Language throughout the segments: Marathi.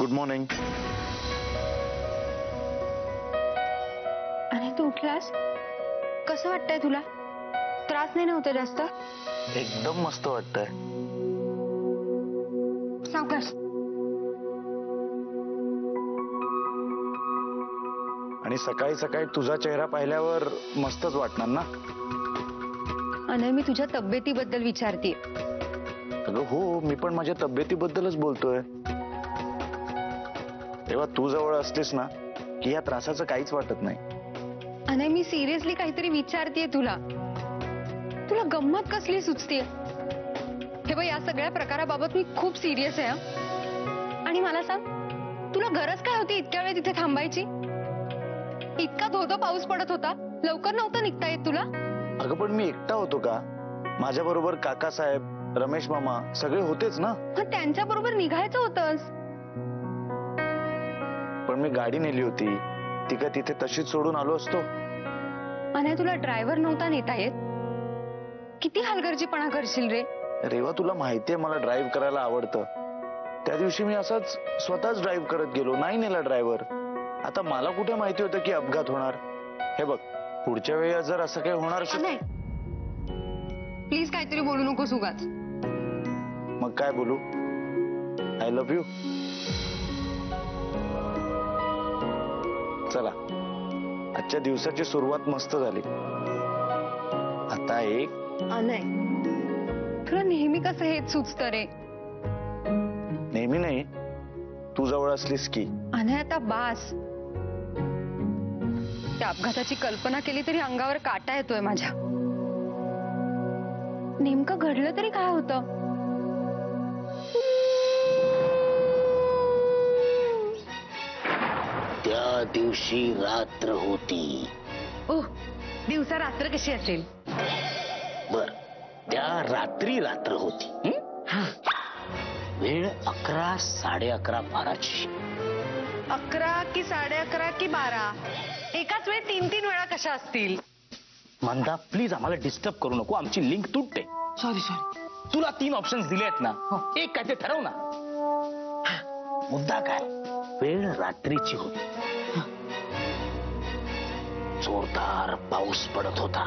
Good morning. आणि तू उठलास? कसं वाटतंय तुला? त्रास नाही ना होत जास्त? एकदम मस्त वाटतंय. सावकाश. आणि सकाळी सकाळी तुझा चेहरा पाहिल्यावर मस्तच वाटणार ना. अनय, मी तुझ्या तब्येतीबद्दल विचारते. अगं हो, मी पण माझ्या तब्येतीबद्दलच बोलतोय. तेव्हा तू जवळ असलीस ना की या त्रासाचं काहीच वाटत नाही. अनय, मी सिरियसली काहीतरी विचारतेय तुला. तुला गंमत कसली सुचते? हे बघ, या सगळ्या प्रकाराबाबत मी खूप सिरियस आहे. आणि मला सांग, तुला गरज काय होती इतक्या वेळ तिथे थांबायची? इतका धोधो पाऊस पडत होता, लवकर नव्हतं निघता येत तुला? अगं पण मी एकटा होतो का? माझ्या बरोबर काकासाहेब, रमेश मामा सगळे होतेच ना. त्यांच्या बरोबर निघायचं होतंस. पण मी गाडी नेली होती, ती का तिथे तशीच सोडून आलो असतो? आणि तुला ड्रायव्हर नव्हता नेता येत? किती हलगर्जीपणा करशील रे. रेवा, तुला माहितीये मला ड्राईव्ह करायला आवडतं. त्या दिवशी मी असाच स्वतःच ड्राईव्ह करत गेलो, नाही नेला ड्रायव्हर. आता मला कुठे माहिती होतं की अपघात होणार. हे बघ, पुढच्या वेळी जर असं काही होणार असेल. प्लीज काहीतरी बोलू नकोस उगाच. मग काय बोलू? I love you. चला, आजच्या दिवसाची सुरुवात मस्त झाली. आता एक अनय, तुला नेहमी कसं हेच सुचतं रे? नेहमी नाही, तू जवळ असलीस की. अनय, आता बास. त्या अपघाताची कल्पना केली तरी अंगावर काटा येतोय माझ्या. नेमकं घडलं तरी काय होतं? त्या दिवशी रात्र होती. ओह, दिवसा रात्र कशी असेल? बर, त्या रात्री रात्र होती. वेळ 11, 11:30 बाराची. 11 की 11:30 की 12? एकाच वेळी 3-3 वेळा कशा असतील? मंदा, प्लीज आम्हाला डिस्टर्ब करू नको, आमची लिंक तुटते. सॉरी. तुला 3 ऑप्शन्स दिले आहेत ना, एक काय ते ठरव ना. मुद्दा काय? वेळ रात्रीची होती. जोरदार पाऊस पडत होता.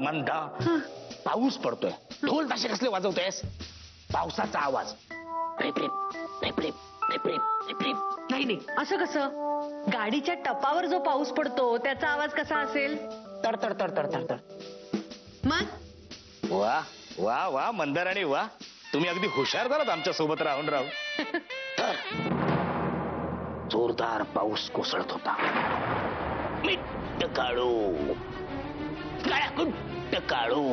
मंदा, पाऊस पडतोय, ढोल ताशे कसले वाजवतोयस? पावसाचा आवाज. नाही, असं कसं? गाडीच्या टपावर जो पाऊस पडतो त्याचा आवाज कसा असेल? तडतड तडतड तडतड. मग वा वा वा मंदाराणी, वा, तुम्ही अगदी हुशार झालात आमच्या सोबत राहून राहून. तर जोरदार पाऊस कोसळत होता. मिट्ट काळू, काळाकुट्ट काळू.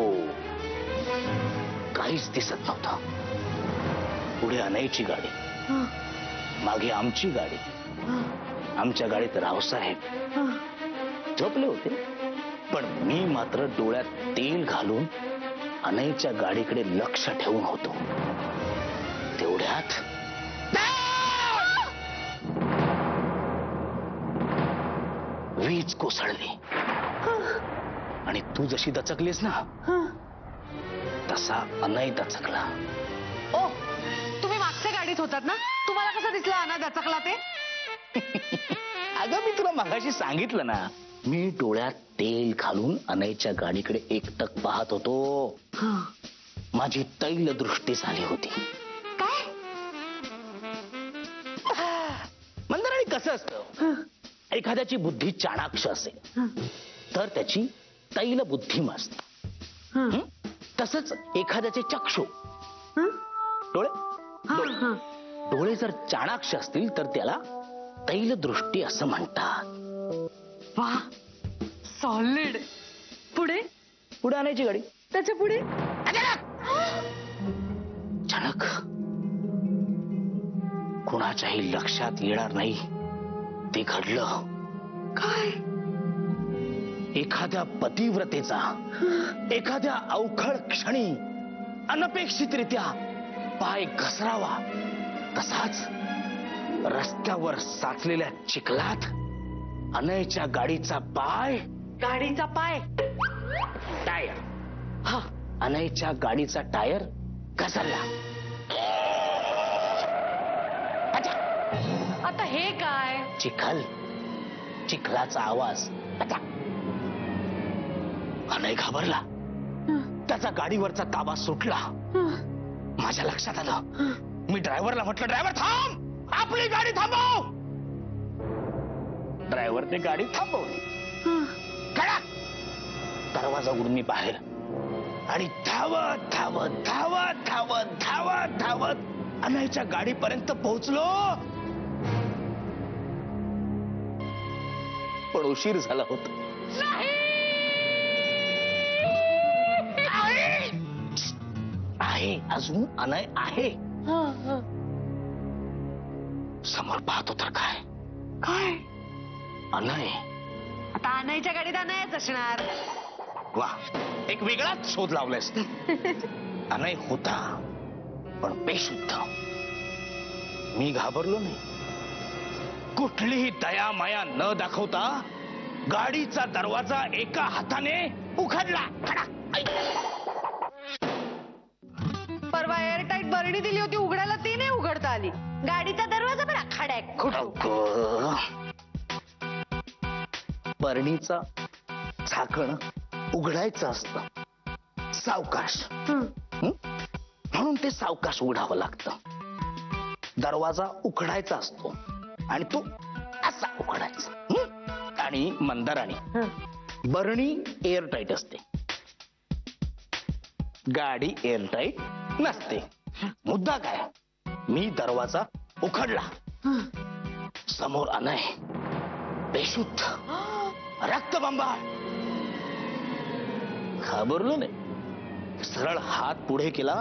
काहीच दिसत नव्हतं. पुढे अनयची गाडी, मागे आमची गाडी. आमच्या गाडीत रावसाहेब झोपले होते, पण मी मात्र डोळ्यात तेल घालून अनयच्या गाडीकडे लक्ष ठेवून होतो. तेवढ्यात वीज कोसळली आणि तू जशी दचकलीस ना, तसा अनय दचकला. ओ, तुम्ही मागच्या गाडीत होतात ना? तुम्हाला कसं दिसलं अनय दचकला ते? अगं, मी तुला मगाशी सांगितलं ना, मी डोळ्यात तेल घालून अनयच्या गाडीकडे एकटक पाहत होतो. माझी तैल दृष्टी झाली होती. काय? मंदाराणी, कसं असतं, एखाद्याची बुद्धी चाणाक्ष असेल तर त्याची तैल बुद्धी असते. तसंच एखाद्याचे चक्षु, डोळे डोळे जर चाणाक्ष असतील तर त्याला तैल दृष्टी असं म्हणतात. वा, सॉलिड. पुढे पुढे आणायची गाडी. त्याच्या पुढे अचानक कुणाच्याही लक्षात येणार नाही ते घडलं. काय? एखाद्या पतिव्रतेचा एखाद्या अवखळ क्षणी अनपेक्षितरित्या पाय घसरावा, तसाच रस्त्यावर साचलेल्या चिखलात अनयच्या गाडीचा पाय टायर. हा, अनयच्या गाडीचा टायर घसरला. अच्छा. आता हे काय? चिखलाचा आवाज. अच्छा. अनय घाबरला. त्याचा गाडीवरचा ताबा सुटला. माझ्या लक्षात आलं. मी ड्रायव्हरला म्हटलं, ड्रायव्हर थांब, आपली गाडी थांबव. ड्रायव्हरने गाडी थांबवली. कडा दरवाजा उघडून मी बाहेर आणि धावत धावत धावत धावत धावत धावत अनयच्या गाडीपर्यंत पोहोचलो. पण उशीर झाला होता. आहे अजून अनय आहे. समोर पाहतो तर काय काय? अनय. आता अनयच्या गाडीत अनयच असणार. वा, एक वेगळाच शोध लावलायस. अनय होता पण बेशुद्ध. मी घाबरलो नाही. कुठलीही दया माया न दाखवता गाडीचा दरवाजा एका हाताने उघडला. परवा एअरटाईट बरणी दिली होती उघडायला, ती नाही उघडता आली. गाडीचा दरवाजा पण आखाड्या. बरणीचा झाकण उघडायचं असतं सावकाश. म्हणून ते सावकाश उघडावं लागतं. दरवाजा उघडायचा असतो आणि तो असा उघडायचा. आणि मंदाराणी, बरणी एअरटाईट असते, गाडी एअरटाईट नसते. मुद्दा काय, मी दरवाजा उघडला. समोर अनय बेशुद्ध, रक्तबंबाळ. घाबरलो नाही. सरळ हात पुढे केला,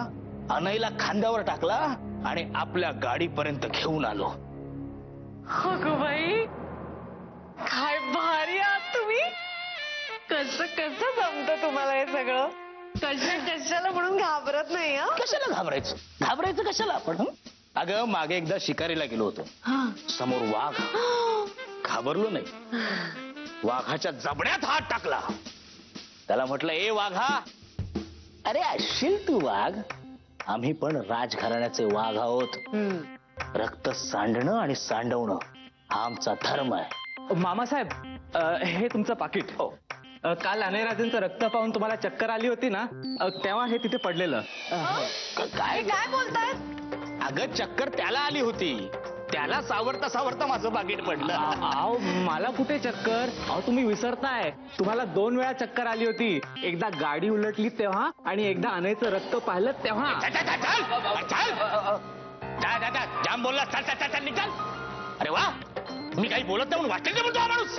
अनयला खांद्यावर टाकला आणि आपल्या गाडीपर्यंत घेऊन आलो. अगं बाई, काय भारी आहात तुम्ही. कसं कसं जमतं तुम्हाला हे सगळं. कशाला म्हणून घाबरत नाही. कशाला घाबरायचं कशाला आपण. अगं मागे एकदा शिकारीला गेलो होतो. समोर वाघ. घाबरलो नाही. वाघाच्या जबड्यात हात टाकला. त्याला म्हटलं, ए वाघा. अरे असशील तू वाघ, आम्ही पण राजघराण्याचे वाघ आहोत. रक्त सांडणं आणि सांडवणं हा आमचा धर्म आहे. मामासाहेब, हे तुमचं पाकिट. हो, काल अनयराजेंचं रक्त पाहून तुम्हाला चक्कर आली होती ना, तेव्हा हे तिथे पडलेलं. काय काय बोलताय? अगं चक्कर त्याला आली होती. त्याला सावरता सावरता माझं पाकिट पडलं. अहो, मला कुठे चक्कर. अहो, तुम्ही विसरताय. तुम्हाला 2 वेळा चक्कर आली होती. एकदा गाडी उलटली तेव्हा आणि एकदा अनयचं रक्त पाहिलं तेव्हा. जाम बोलला. चल निघाल. अरे वा, मी काही बोलत नाही म्हणून वाटेल म्हणतो हा माणूस.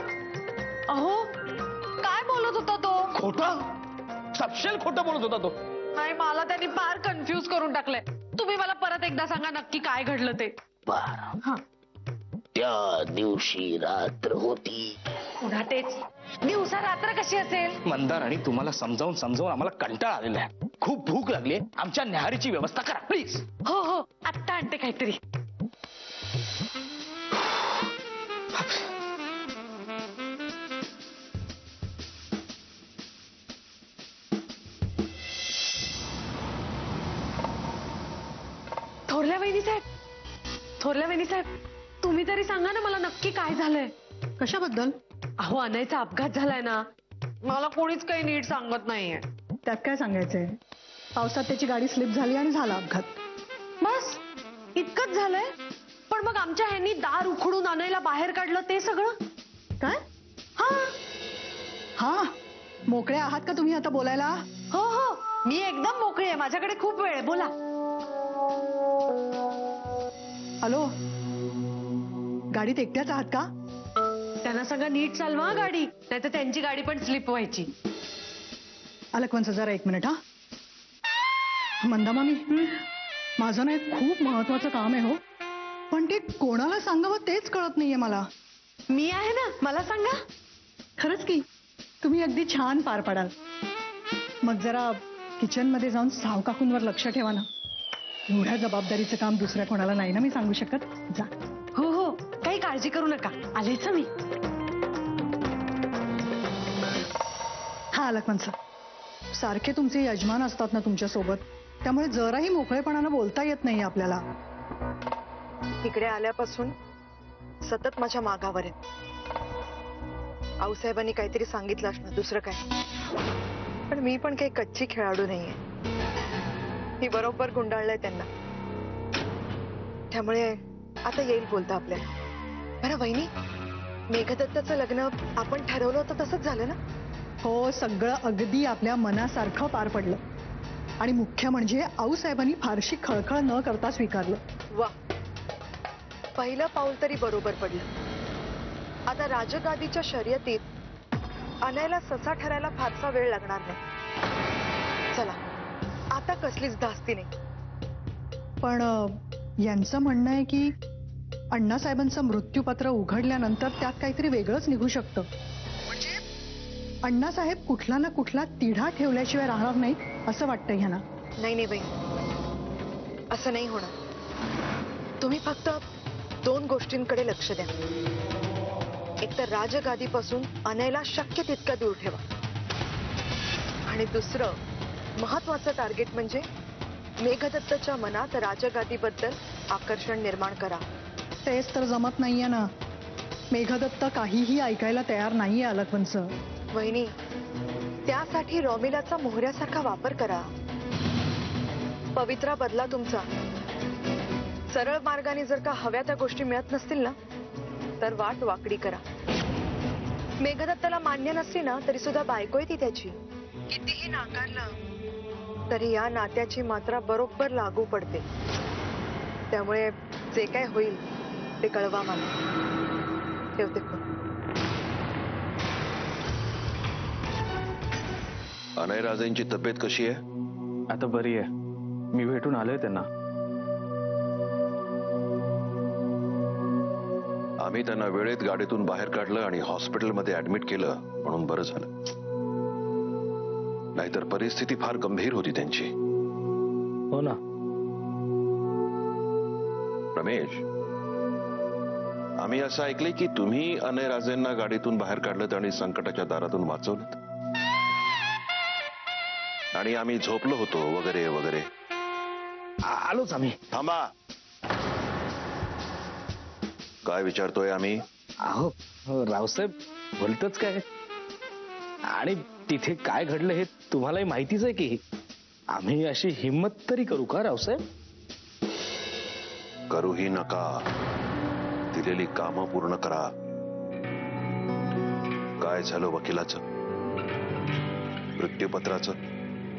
अहो, काय बोलत होता तो? खोटं, सपशेल खोटं बोलत होता तो. नाही, मला त्यांनी फार कन्फ्युज करून टाकलंय. तुम्ही मला परत एकदा सांगा नक्की काय घडलं ते. बर. त्या दिवशी रात्र होती. पुन्हा तेच. दिवसा रात्र कशी असेल? मंदाराणी, तुम्हाला समजावून आम्हाला कंटाळा आलेला आहे. खूप भूक लागली. आमच्या न्याहारीची व्यवस्था करा प्लीज. हो हो, आत्ता आणते काहीतरी. थोरल्या वहिनी साहेब, तुम्ही तरी सांगा ना मला नक्की काय झालंय. कशाबद्दल? अहो, अनयचा अपघात झालाय ना. मला कोणीच काही नीट सांगत नाहीये. त्यात काय सांगायचंय? पावसात त्याची गाडी स्लिप झाली आणि झाला अपघात. बस इतकंच झालंय. पण मग आमच्या ह्यांनी दार उखडून अनयला बाहेर काढलं ते सगळं काय? हा, मोकळे आहात का तुम्ही आता बोलायला? हो हो, मी एकदम मोकळी आहे. माझ्याकडे खूप वेळ आहे. बोला. हॅलो, गाडीत एकट्याच आहात का? त्यांना सांगा नीट चालवा गाडी, नाहीतर त्यांची गाडी पण स्लिप व्हायची. अलकवंत, जरा 1 मिनिट. मंदा मामी, माझं ना एक खूप महत्वाचं काम आहे हो, पण ते कोणाला सांगावं तेच कळत नाहीये मला. मी आहे ना, मला सांगा. खरंच की तुम्ही अगदी छान पार पडाल. मग जरा किचन मध्ये जाऊन सावकाकूंवर लक्ष ठेवा ना. एवढ्या जबाबदारीचं काम दुसऱ्या कोणाला नाही ना मी सांगू शकत. जा. हो हो, काही काळजी करू नका. आलेच मी. हा अलकवंत, सारखे तुमचे यजमान असतात ना तुमच्या सोबत, त्यामुळे जराही मोकळेपणानं बोलता येत नाही आपल्याला. इकडे आल्यापासून सतत माझ्या मागावर आहे. आऊसाहेबांनी काहीतरी सांगितलं असणार, दुसरं काय. पण मी पण काही कच्ची खेळाडू नाहीये. मी बरोबर गुंडाळलंय त्यांना. त्यामुळे आता येईल बोलता आपल्याला. बरं वहिनी, मेघदत्ताचं लग्न आपण ठरवलं होतं तसंच झालं ना? हो, सगळं अगदी आपल्या मनासारखं पार पडलं. आणि मुख्य म्हणजे आऊसाहेबांनी फारशी खळखळ न करता स्वीकारलं. वा, पहिलं पाऊल तरी बरोबर पडलं. आता राजगादीच्या शर्यतीत अनयला ससा ठरायला फारसा वेळ लागणार नाही. चला, आता कसलीच धास्ती नाही. पण यांचं म्हणणं आहे की अण्णासाहेबांचं मृत्यूपत्र उघडल्यानंतर त्यात काहीतरी वेगळंच निघू शकतं. म्हणजे अण्णासाहेब कुठला ना कुठला तिढा ठेवल्याशिवाय राहणार नाही असं वाटतं ह्यांना. नाही नाही बाई, असं नाही होणार. तुम्ही फक्त 2 गोष्टींकडे लक्ष द्या. एक तर राजगादीपासून अनयला शक्य तितक्या दूर ठेवा. आणि दुसरं महत्वाचं टार्गेट म्हणजे मेघदत्तच्या मनात राजगादीबद्दल आकर्षण निर्माण करा. तेच तर जमत नाहीये ना. मेघदत्त काहीही ऐकायला तयार नाहीये अलकवंच. वहिनी, त्यासाठी रॉमिलाचा मोहऱ्यासारखा वापर करा. पवित्रा बदला तुमचा. सरळ मार्गाने जर का हव्या त्या गोष्टी मिळत नसतील ना, तर वाट वाकडी करा. मेघदत्ताला मान्य नसली ना तरी सुद्धा बायको आहे ती त्याची. कितीही नाकारलं तरी या नात्याची मात्रा बरोबर लागू पडते. त्यामुळे जे काय होईल ते कळवा मला. ठेवते फोन. अनय राजेंची तब्येत कशी आहे? आता बरी आहे. मी भेटून आलोय त्यांना. आम्ही त्यांना वेळेत गाडीतून बाहेर काढलं आणि हॉस्पिटलमध्ये ऍडमिट केलं म्हणून बरं झालं. नाहीतर परिस्थिती फार गंभीर होती त्यांची. हो ना. रमेश, आम्ही असं ऐकलंय की तुम्ही अनय राजेंना गाडीतून बाहेर काढलं आणि संकटाच्या दारातून वाचवलं. आणि आम्ही झोपलो होतो वगैरे वगैरे. आलोच आम्ही. थांबा, काय विचारतोय आम्ही? अहो रावसाहेब, भलतच काय. आणि तिथे काय घडलं हे तुम्हालाही माहितीच आहे की. आम्ही अशी हिम्मत तरी करू का रावसाहेब? करूही नका. दिलेली कामं पूर्ण करा. काय झालं वकिलाचं? मृत्यूपत्राचं?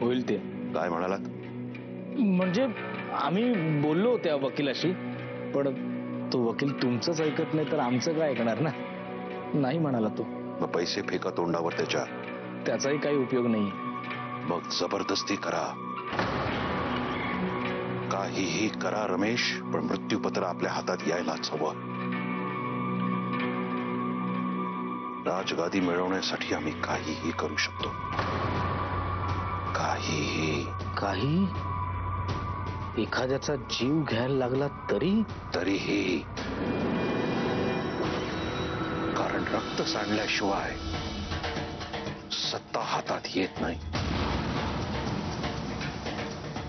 होईल ते. काय म्हणालात? म्हणजे आम्ही बोललो त्या वकिलाशी, पण तो वकील तुमचंच ऐकत नाही तर आमचं काय ऐकणार ना. नाही म्हणाला तो. मग पैसे फेका तोंडावर त्याच्या. त्याचाही काही उपयोग नाही. मग जबरदस्ती करा. काहीही करा रमेश, पण मृत्यूपत्र आपल्या हातात यायलाच हवं. राजगादी मिळवण्यासाठी आम्ही काहीही करू शकतो. काहीही. काही? एखाद्याचा जीव घ्यायला लागला तरीही. कारण रक्त सांडल्याशिवाय सत्ता हातात येत नाही.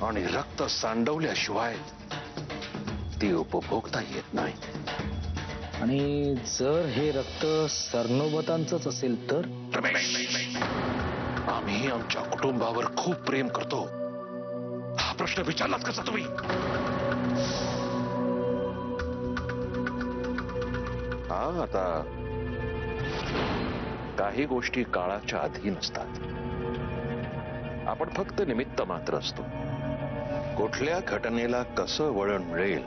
आणि रक्त सांडवल्याशिवाय ती उपभोगता येत नाही. आणि जर हे रक्त सरनोबतांचंच असेल तर? आम्ही आमच्या कुटुंबावर खूप प्रेम करतो. हा प्रश्न विचारलाच कसा तुम्ही? हा, आता काही गोष्टी काळाच्या अधीन असतात. आपण फक्त निमित्त मात्र असतो. कुठल्या घटनेला कसं वळण मिळेल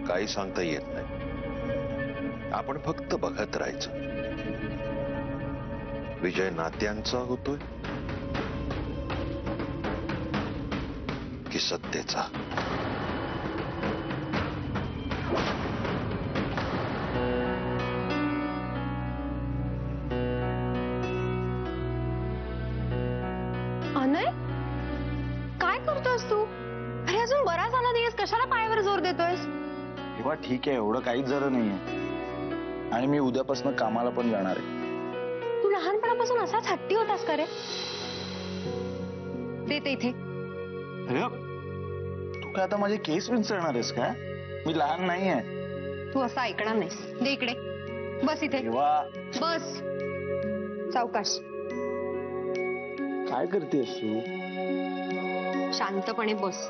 काही सांगता येत नाही. आपण फक्त बघत राहायचं. विजय नात्यांचा होतोय की सत्तेचा? अनय, काय करतोयस तू? अरे अजून बराच आला नाहीयेस, कशाला पायावर जोर देतोयस? तेव्हा ठीक आहे, एवढं काहीच झालं नाहीये. आणि मी उद्यापासून कामाला पण जाणार आहे. तू लहानपणापासून असाच हट्टी होतास का रे? ते इथे. अरे तू काय आता माझे केस विंचरणार आहेस का? मी लहान नाहीये. तू असं ऐकणार नाहीस. दे इकडे. बस इथे. देवा, बस. सावकाश. काय करतेस तू? शांतपणे बस.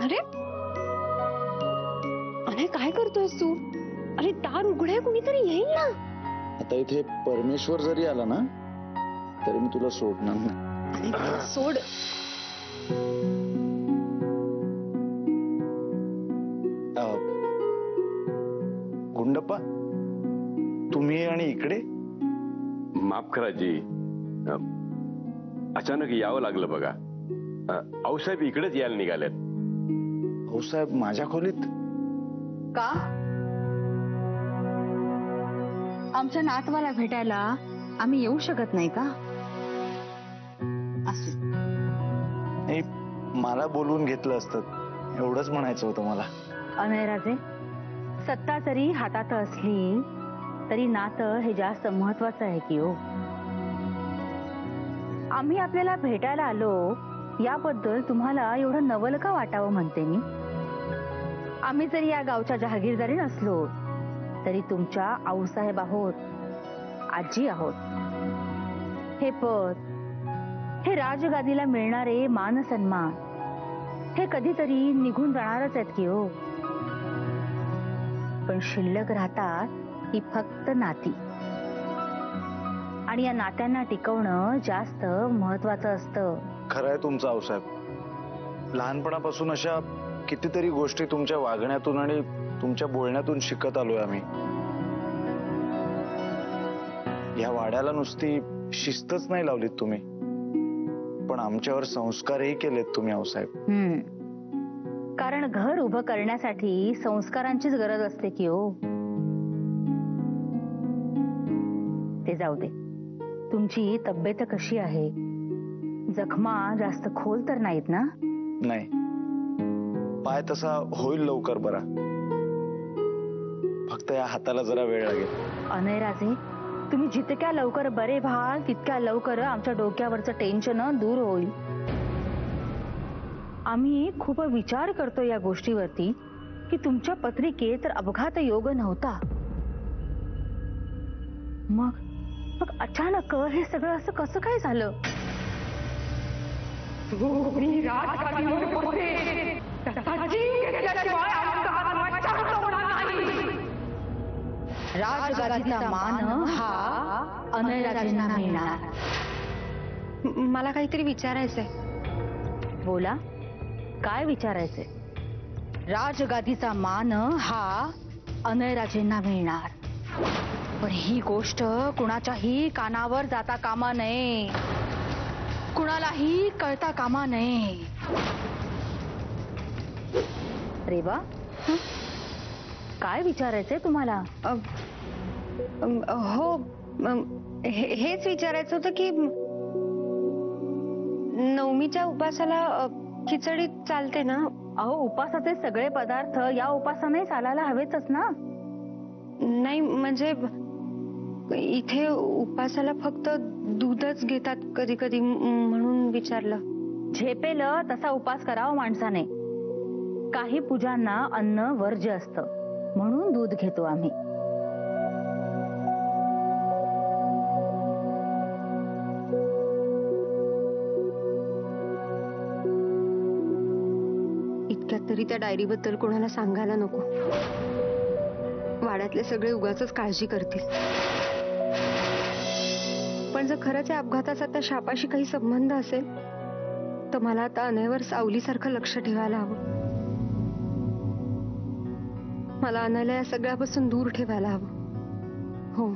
अरे अरे काय करतोयस तू? अरे दार उघडे, कुणीतरी येईल ना. आता इथे परमेश्वर जरी आला ना तरी मी तुला सोडणार नाही. अरे सोड. गुंडप्पा, तुम्ही आणि इकडे? माफ करा जी, अचानक यावं लागलं बघा. आऊसाहेब इकडेच यायला निघालेत. हो साहेब, माझ्या खोलीत? का? आमच्या नातवाला भेटायला आम्ही येऊ शकत नाही का? असं नाही, मला बोलवून घेतलं असतं एवढंच म्हणायचं होतं मला. अनयराजे, सत्ता जरी हातात असली तरी नातं हे जास्त महत्वाचं आहे की हो. आम्ही आपल्याला भेटायला आलो याबद्दल तुम्हाला एवढं नवल का वाटावं म्हणते मी. आम्ही जरी या गावच्या जहागीरदारी नसलो तरी तुमच्या आऊसाहेब आहोत, आजी आहोत. हे पद, हे राजगादीला मिळणारे मान सन्मान हे कधीतरी निघून जाणारच आहेत की हो. पण शिल्लक राहतात ही फक्त नाती, आणि या नात्यांना टिकवणं जास्त महत्वाचं असतं. खरं आहे तुमचं आऊसाहेब. लहानपणापासून अशा कितीतरी गोष्टी तुमच्या वागण्यातून आणि तुमच्या बोलण्यातून शिकत आलोय आम्ही. या वाड्याला नुसती शिस्तच नाही लावलीत तुम्ही, पण आमच्यावर संस्कारही केलेत तुम्ही आऊसाहेब. कारण घर उभं करण्यासाठी संस्कारांचीच गरज असते की हो. ते जाऊ दे, तुमची तब्येत कशी आहे? जखमा जास्त खोल तर नाहीत ना? नाही, पाय तसा होईल लवकर बरा, फक्त या हाताला जरा वेळ लागेल. अनयराजे, तुम्ही जितक्या लवकर बरे व्हाल तितक्या लवकर आमच्या डोक्यावरचं टेन्शन दूर होईल. आम्ही खूप विचार करतो या गोष्टीवरती की तुमच्या पत्रिकेत तर अपघात योग नव्हता, मग अचानक हे सगळं असं कसं काय झालं? राजगादीचा मान हा अनयराजेंना मिळणार. मला काहीतरी विचारायचंय. बोला, काय विचारायचंय? राजगादीचा मान हा अनयराजेंना मिळणार, पण ही गोष्ट कुणाच्याही कानावर जाता कामा नये, कुणालाही कळता कामा नये. रेवा, काय विचारायचंय तुम्हाला? हो, हेच विचारायचं होतं की नवमीच्या उपासाला खिचडी चालते ना? अहो, उपासाचे सगळे पदार्थ या उपासाने चालायला हवेतच ना. नाही म्हणजे इथे उपासाला फक्त दूधच घेतात कधी कधी, म्हणून विचारलं. झेपेलं तसा उपास करावा माणसाने. काही पूजांना अन्न वर्ज्य असतं म्हणून दूध घेतो आम्ही. इतक्यात तरी त्या डायरी बद्दल कोणाला सांगायला नको. वाड्यातले सगळे उगाचच काळजी करतील. पण जर खरंच या अपघाताचा त्या शापाशी काही संबंध असेल तर मला आता अनयवर सावलीसारखं लक्ष ठेवायला हवं. मला अनयला या सगळ्यापासून दूर ठेवायला हवं. हो.